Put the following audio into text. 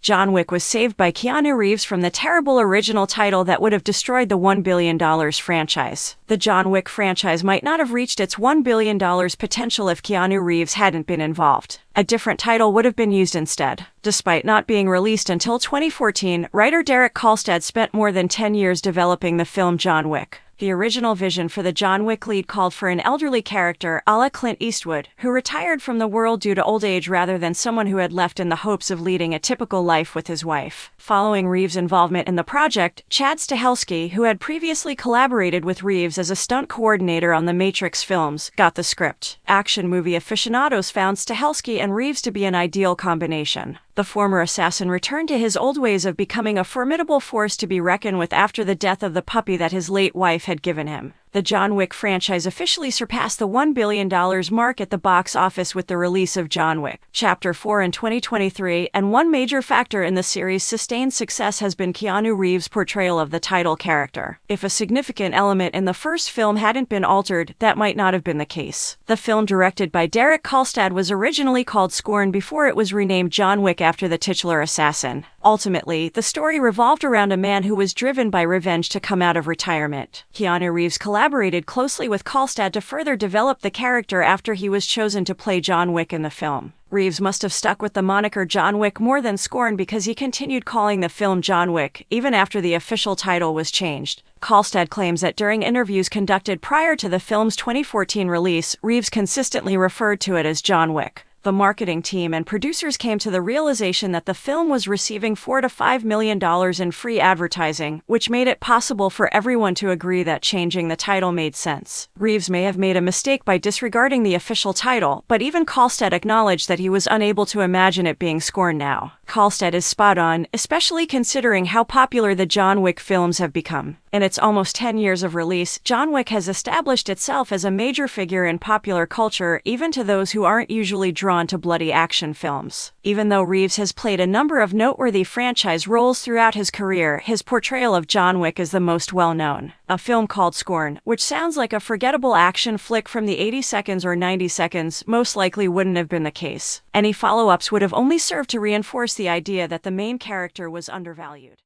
John Wick was saved by Keanu Reeves from the terrible original title that would have destroyed the $1 billion franchise. The John Wick franchise might not have reached its $1 billion potential if Keanu Reeves hadn't been involved. A different title would have been used instead. Despite not being released until 2014, writer Derek Kolstad spent more than 10 years developing the film John Wick. The original vision for the John Wick lead called for an elderly character, a la Clint Eastwood, who retired from the world due to old age rather than someone who had left in the hopes of leading a typical life with his wife. Following Reeves' involvement in the project, Chad Stahelski, who had previously collaborated with Reeves as a stunt coordinator on the Matrix films, got the script. Action movie aficionados found Stahelski and Reeves to be an ideal combination. The former assassin returned to his old ways of becoming a formidable force to be reckoned with after the death of the puppy that his late wife had given him. The John Wick franchise officially surpassed the $1 billion mark at the box office with the release of John Wick Chapter 4 in 2023, and one major factor in the series' sustained success has been Keanu Reeves' portrayal of the title character. If a significant element in the first film hadn't been altered, that might not have been the case. The film, directed by Derek Kolstad, was originally called Scorn before it was renamed John Wick after the titular assassin. Ultimately, the story revolved around a man who was driven by revenge to come out of retirement. Keanu Reeves collaborated closely with Kolstad to further develop the character after he was chosen to play John Wick in the film. Reeves must have stuck with the moniker John Wick more than Scorn because he continued calling the film John Wick, even after the official title was changed. Kolstad claims that during interviews conducted prior to the film's 2014 release, Reeves consistently referred to it as John Wick. The marketing team and producers came to the realization that the film was receiving $4 to $5 million in free advertising, which made it possible for everyone to agree that changing the title made sense. Reeves may have made a mistake by disregarding the official title, but even Kolstad acknowledged that he was unable to imagine it being Scorn now. Kolstad is spot on, especially considering how popular the John Wick films have become. In its almost 10 years of release, John Wick has established itself as a major figure in popular culture, even to those who aren't usually drawn to bloody action films. Even though Reeves has played a number of noteworthy franchise roles throughout his career, his portrayal of John Wick is the most well-known. A film called Scorn, which sounds like a forgettable action flick from the 80 seconds or 90 seconds, most likely wouldn't have been the case. Any follow-ups would have only served to reinforce the idea that the main character was undervalued.